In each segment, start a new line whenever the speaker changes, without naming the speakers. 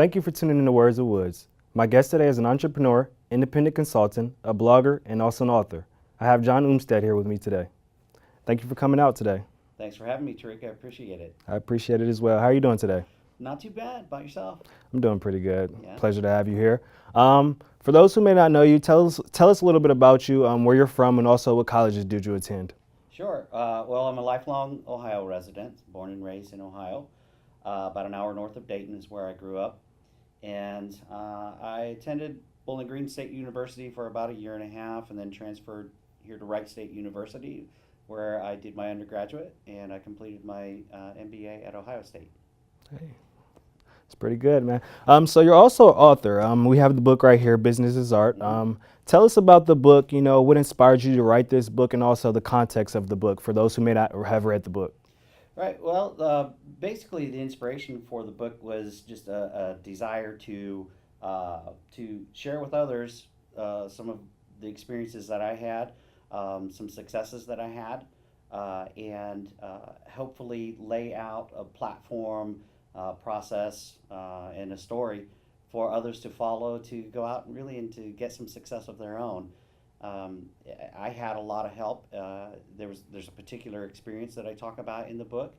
Thank you for tuning in to Words of Woods. My guest today is an entrepreneur, independent consultant, a blogger, and also an author. I have Jon Umstead here with me today. Thank you for coming out today.
Thanks for having me, Tariq. I appreciate it.
I appreciate it as well. How are you doing today?
Not too bad. About yourself?
I'm doing pretty good.
Yeah.
Pleasure to have you here. For those who may not know you, tell us a little bit about you, where you're from, and also what colleges did you attend?
Sure. Well, I'm a lifelong Ohio resident, born and raised in Ohio. About an hour north of Dayton is where I grew up. And I attended Bowling Green State University for about a year and a half and then transferred here to Wright State University where I did my undergraduate and I completed my MBA at Ohio State.
Hey, it's pretty good, man. So you're also an author. We have the book right here, Business is Art.
Mhm.
Tell us about the book, what inspired you to write this book and also the context of the book for those who may not have read the book.
Right. Well, basically, the inspiration for the book was just a desire to share with others some of the experiences that I had, some successes that I had, and hopefully lay out a platform, process, and a story for others to follow to go out and really and to get some success of their own. Um, I had a lot of help. There's a particular experience that I talk about in the book,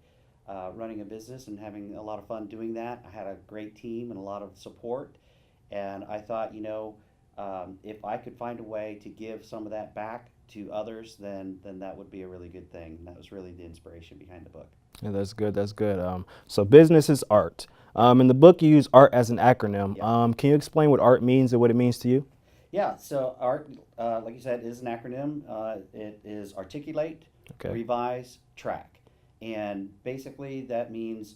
running a business and having a lot of fun doing that. I had a great team and a lot of support, and I thought, if I could find a way to give some of that back to others, then that would be a really good thing. And that was really the inspiration behind the book.
Yeah, that's good. That's good. So business is art. In the book, you use art as an acronym.
Yeah.
Can you explain what art means and what it means to you?
Yeah, so ART, like you said, is an acronym. It is articulate,
Okay.
revise, track. And basically, that means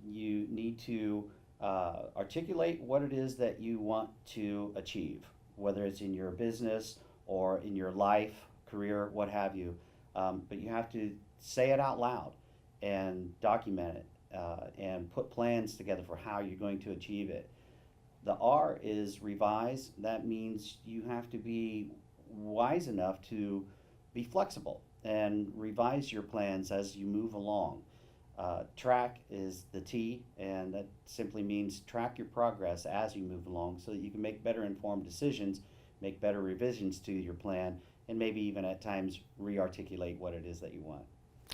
you need to articulate what it is that you want to achieve, whether it's in your business or in your life, career, what have you. But you have to say it out loud and document it and put plans together for how you're going to achieve it. The R is revise. That means you have to be wise enough to be flexible and revise your plans as you move along. Track is the T, and that simply means track your progress as you move along so that you can make better informed decisions, make better revisions to your plan, and maybe even at times re articulate what it is that you want.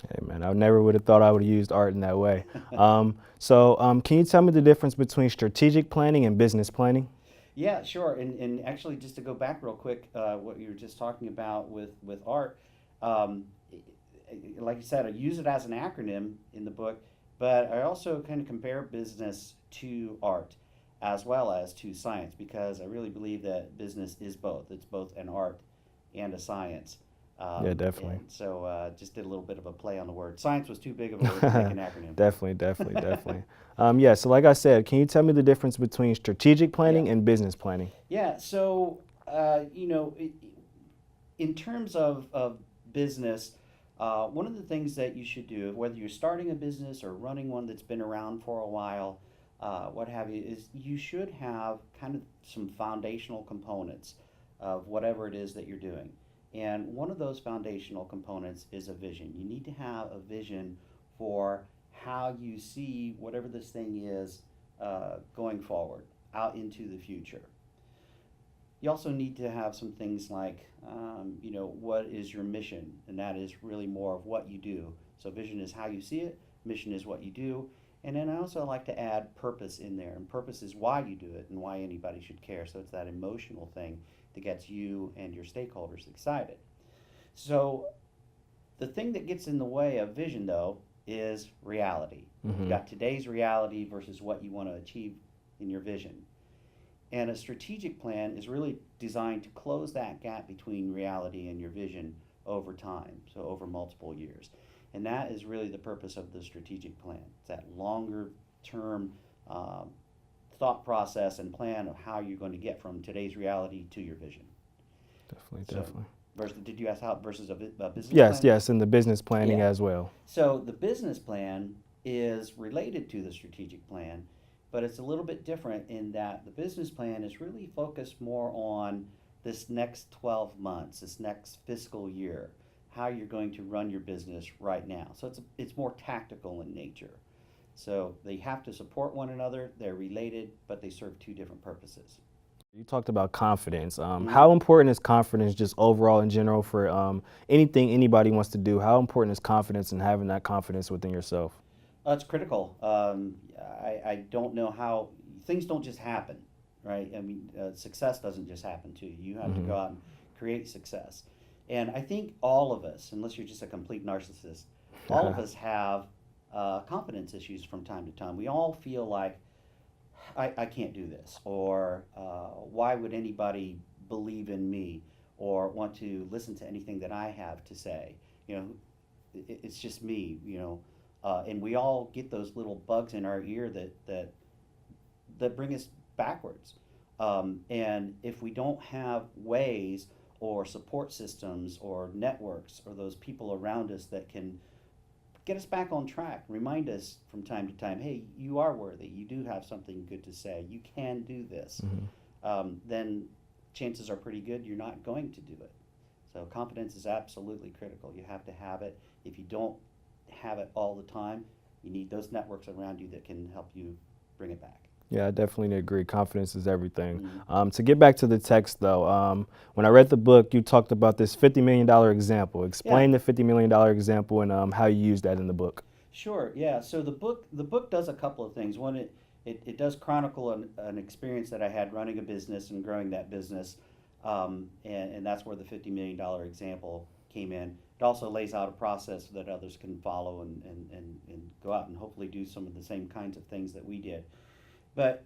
Hey, man, I never would have thought I would have used art in that way. Can you tell me the difference between strategic planning and business planning?
Yeah, sure. And actually, just to go back real quick, what you were just talking about with art, um, like you said, I use it as an acronym in the book, but I also kind of compare business to art as well as to science because I really believe that business is both. It's both an art and a science.
Yeah, definitely.
And so just did a little bit of a play on the word. Science was too big of a word to make an acronym.
Definitely, definitely, definitely. Yeah, so like I said, can you tell me the difference between strategic
Yeah.
planning and business planning?
Yeah, so in terms of business, one of the things that you should do, whether you're starting a business or running one that's been around for a while, what have you, is you should have kind of some foundational components of whatever it is that you're doing. And one of those foundational components is a vision. You need to have a vision for how you see whatever this thing is going forward out into the future. You also need to have some things like, what is your mission? And that is really more of what you do. So, vision is how you see it, mission is what you do. And then I also like to add purpose in there. And purpose is why you do it and why anybody should care. So, it's that emotional thing that gets you and your stakeholders excited. So, the thing that gets in the way of vision, though, is reality. You've
Hmm.
got today's reality versus what you want to achieve in your vision. And a strategic plan is really designed to close that gap between reality and your vision over time, so over multiple years. And that is really the purpose of the strategic plan. It's that longer term um, thought process and plan of how you're going to get from today's reality to your vision.
Definitely,
So,
definitely.
did you ask how versus a business
Yes,
plan?
yes, and the business planning
Yeah.
as well.
So the business plan is related to the strategic plan, but it's a little bit different in that the business plan is really focused more on this next 12 months, this next fiscal year, how you're going to run your business right now. So it's more tactical in nature. So they have to support one another. They're related, but they serve two different purposes.
You talked about confidence.
Mhm.
How important is confidence just overall in general for anything anybody wants to do? How important is confidence and having that confidence within yourself?
It's critical. I don't know how things don't just happen, right? I mean, success doesn't just happen to you. You have to
Hmm.
go out and create success. And I think all of us, unless you're just a complete narcissist, all of us have confidence issues from time to time. We all feel like, I can't do this, or why would anybody believe in me or want to listen to anything that I have to say? You know, it's just me, and we all get those little bugs in our ear that bring us backwards. And if we don't have ways or support systems or networks or those people around us that can get us back on track, remind us from time to time, hey, you are worthy, you do have something good to say, you can do this,
Hmm.
then chances are pretty good you're not going to do it. So confidence is absolutely critical. You have to have it. If you don't have it all the time, you need those networks around you that can help you bring it back.
Yeah, I definitely agree. Confidence is everything.
Mm.
To get back to the text, though, when I read the book, you talked about this $50 million example.
Yeah,
Explain the $50 million example and how you use that in the book.
sure. Yeah. So the book does a couple of things. One, it does chronicle an experience that I had running a business and growing that business, and that's where the $50 million example came in. It also lays out a process that others can follow and go out and hopefully do some of the same kinds of things that we did. But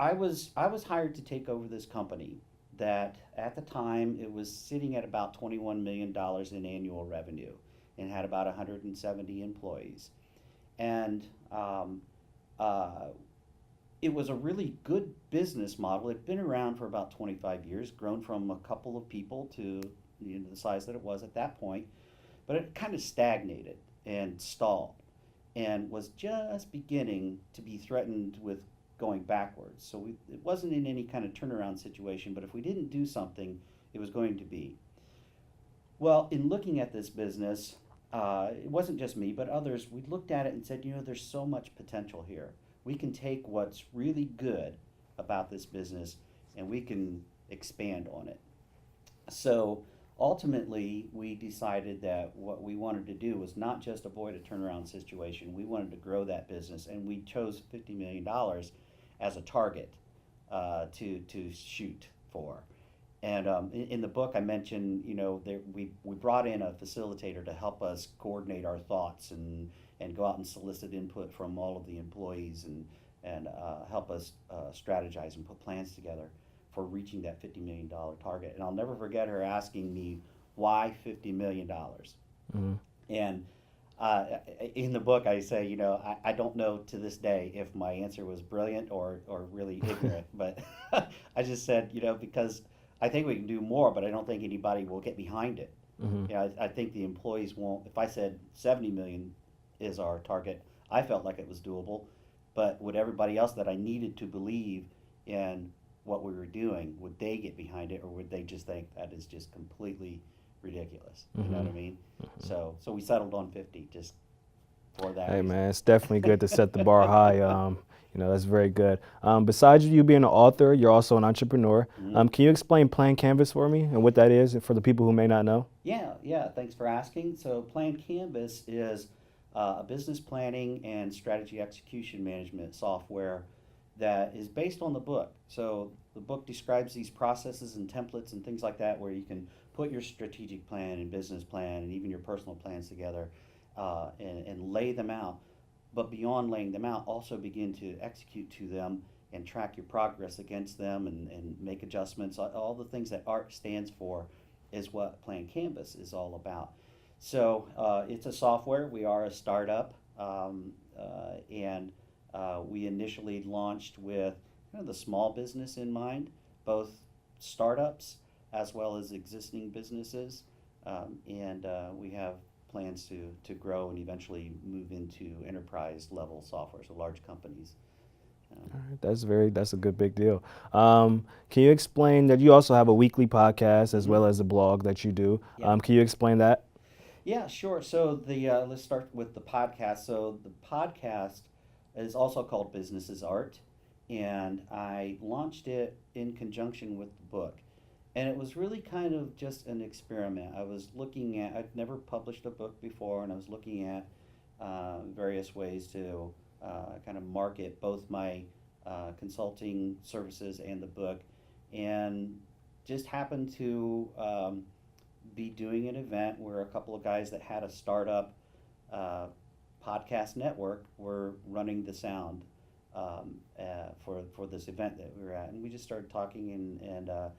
I was hired to take over this company that at the time it was sitting at about $21 million in annual revenue and had about 170 employees. And uh, it was a really good business model. It'd been around for about 25 years, grown from a couple of people to the size that it was at that point, but it kind of stagnated and stalled and was just beginning to be threatened with going backwards. So it wasn't in any kind of turnaround situation, but if we didn't do something, it was going to be. Well, in looking at this business, it wasn't just me, but others, we looked at it and said, there's so much potential here. We can take what's really good about this business and we can expand on it. So ultimately, we decided that what we wanted to do was not just avoid a turnaround situation. We wanted to grow that business, and we chose $50 million as a target to shoot for. And in the book, I mentioned, we brought in a facilitator to help us coordinate our thoughts and go out and solicit input from all of the employees and help us strategize and put plans together for reaching that $50 million target. And I'll never forget her asking me, why $50 million?
Hmm.
And in the book, I say, I don't know to this day if my answer was brilliant or really ignorant, but I just said, because I think we can do more, but I don't think anybody will get behind it.
Hmm.
I think the employees won't. If I said 70 million is our target, I felt like it was doable, but would everybody else that I needed to believe in what we were doing, would they get behind it, or would they just think that is just completely ridiculous? You know
Hmm.
what I mean? So we settled on 50 just for that
Hey
reason.
man, it's definitely good to set the bar high. That's very good. Besides you being an author, you're also an entrepreneur.
Mhm.
Can you explain Plan Canvas for me and what that is for the people who may not know?
Yeah, yeah. Thanks for asking. So, Plan Canvas is a business planning and strategy execution management software that is based on the book. So, the book describes these processes and templates and things like that where you can put your strategic plan and business plan and even your personal plans together and lay them out. But beyond laying them out, also begin to execute to them and track your progress against them and make adjustments. All the things that ARC stands for is what Plan Canvas is all about. So it's a software. We are a startup, and we initially launched with kind of the small business in mind, both startups as well as existing businesses, and we have plans to grow and eventually move into enterprise level software, so large companies. Um,
All right, that's a good big deal. Can you explain that you also have a weekly podcast as
mhm.
well as a blog that you do?
Yep.
Can you explain that?
Yeah, sure. So the let's start with the podcast. So the podcast It's also called Business is Art, and I launched it in conjunction with the book. And it was really kind of just an experiment. I was looking at, I'd never published a book before, and I was looking at various ways to kind of market both my consulting services and the book, and just happened to be doing an event where a couple of guys that had a startup uh, podcast network were running the sound for this event that we were at, and we just started talking, uh,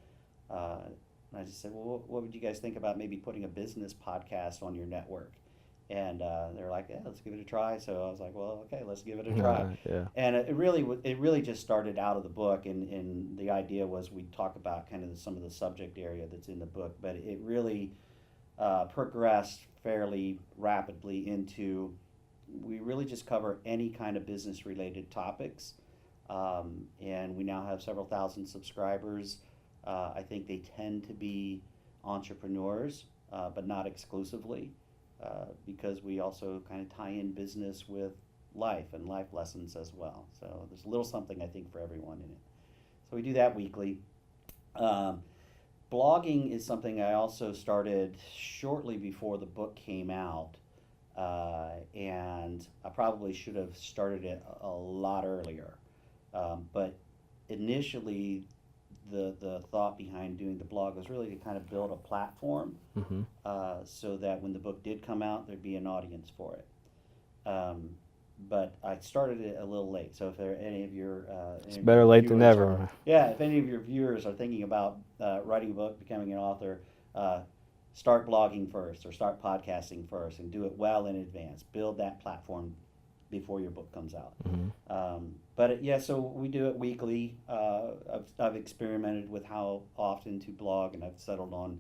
and I just said, well, what would you guys think about maybe putting a business podcast on your network? And they're like, yeah, let's give it a try. So I was like, well, okay, let's give it a try.
Yeah.
And it really just started out of the book, and the idea was we'd talk about kind of some of the subject area that's in the book, but it really progressed fairly rapidly into we really just cover any kind of business related topics, and we now have several thousand subscribers. I think they tend to be entrepreneurs, but not exclusively, because we also kind of tie in business with life and life lessons as well. So there's a little something I think for everyone in it. So we do that weekly. Um, Blogging is something I also started shortly before the book came out, and I probably should have started it a lot earlier. But initially, the thought behind doing the blog was really to kind of build a platform,
Hmm.
so that when the book did come out, there'd be an audience for it. But I started it a little late. So if there are any of your
It's
any of your
better late than
viewers
never.
yeah, if any of your viewers are thinking about writing a book, becoming an author, uh, start blogging first or start podcasting first, and do it well in advance. Build that platform before your book comes out.
Hmm.
Yeah, so we do it weekly. I've experimented with how often to blog, and I've settled on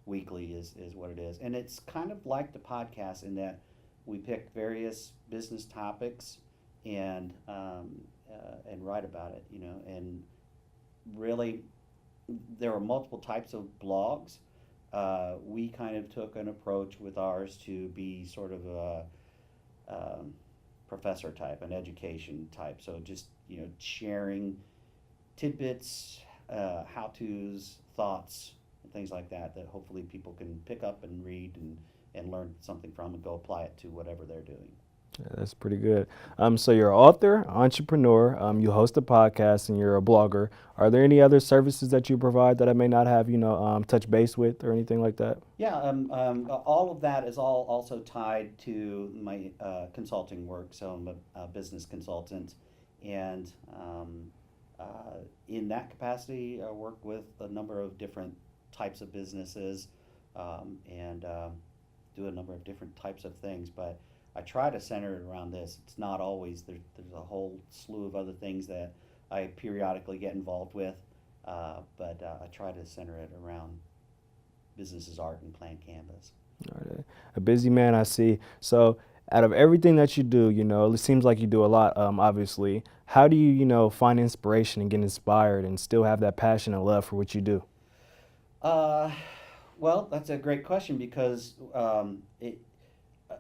weekly is what it is. And it's kind of like the podcast in that we pick various business topics and and write about it, you know. And really, there are multiple types of blogs. We kind of took an approach with ours to be sort of a professor type, an education type. So just sharing tidbits, how tos, thoughts, and things like that that hopefully people can pick up and read and learn something from and go apply it to whatever they're doing.
Yeah, that's pretty good. So you're an author, entrepreneur, you host a podcast, and you're a blogger. Are there any other services that you provide that I may not have, touch base with or anything like that?
Yeah, all of that is all also tied to my consulting work. So I'm a business consultant, and in that capacity, I work with a number of different types of businesses, and do a number of different types of things. But I try to center it around this. It's not always there's a whole slew of other things that I periodically get involved with, but I try to center it around business is art and plain canvas.
All right. A busy man, I see. So, out of everything that you do, it seems like you do a lot, obviously. How do you, find inspiration and get inspired and still have that passion and love for what you do?
Uh, well, that's a great question because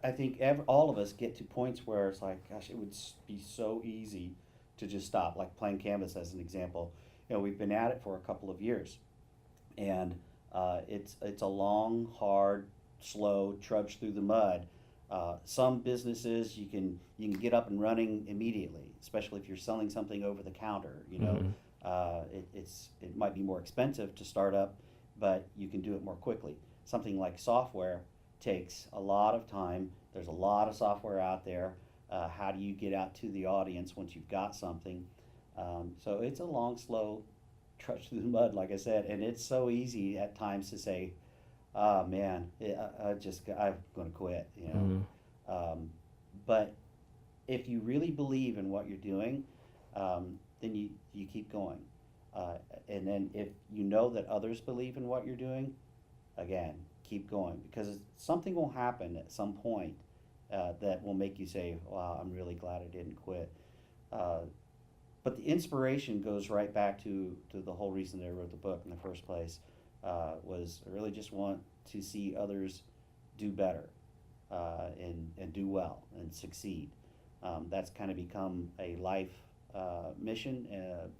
I think all of us get to points where it's like, gosh, it would be so easy to just stop, like playing canvas as an example. We've been at it for a couple of years, and it's a long, hard, slow trudge through the mud. Some businesses you can get up and running immediately, especially if you're selling something over the counter.
Hmm.
It might be more expensive to start up, but you can do it more quickly. Something like software takes a lot of time. There's a lot of software out there. How do you get out to the audience once you've got something? So it's a long, slow trudge through the mud, like I said, and it's so easy at times to say, "Oh man, I'm going to quit,"
Hmm.
But if you really believe in what you're doing, then you keep going. And then if you know that others believe in what you're doing, again, keep going because something will happen at some point that will make you say, "Wow, I'm really glad I didn't quit." Uh, but the inspiration goes right back to the whole reason that I wrote the book in the first place. Was I really just want to see others do better, and do well and succeed. That's kind of become a life mission,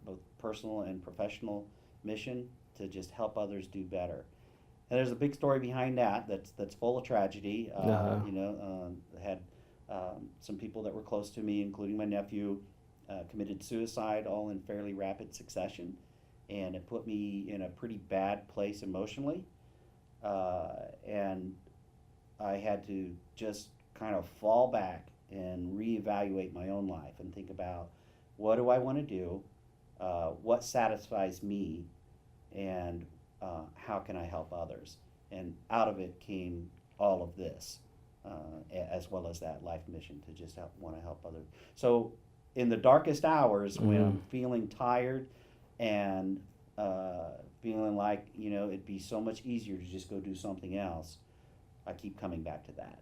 both personal and professional mission, to just help others do better. And there's a big story behind that that's full of tragedy.
Uh-huh.
I had some people that were close to me, including my nephew, committed suicide all in fairly rapid succession, and it put me in a pretty bad place emotionally. And I had to just kind of fall back and reevaluate my own life and think about, what do I want to do, what satisfies me, and how can I help others? And out of it came all of this, as well as that life mission to just want to help others. So, in the darkest hours, when
Mm-hmm.
I'm feeling tired and feeling like, it'd be so much easier to just go do something else, I keep coming back to that.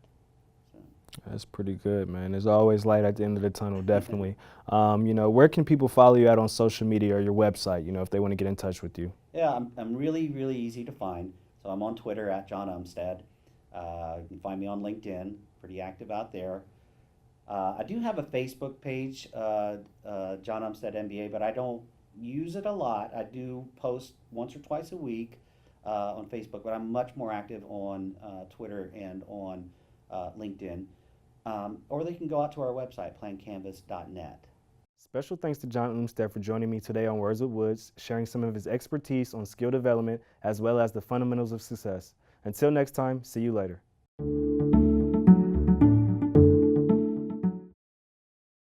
So.
That's pretty good, man. There's always light at the end of the tunnel, definitely. Where can people follow you at on social media or your website, if they want to get in touch with you?
Yeah, I'm really, really easy to find. So I'm on Twitter at Jon Umstead. You can find me on LinkedIn, pretty active out there. I do have a Facebook page, Jon Umstead MBA, but I don't use it a lot. I do post once or twice a week on Facebook, but I'm much more active on Twitter and on LinkedIn. Or they can go out to our website, plancanvas.net.
Special thanks to Jon Umstead for joining me today on Words with Woods, sharing some of his expertise on skill development as well as the fundamentals of success. Until next time, see you later.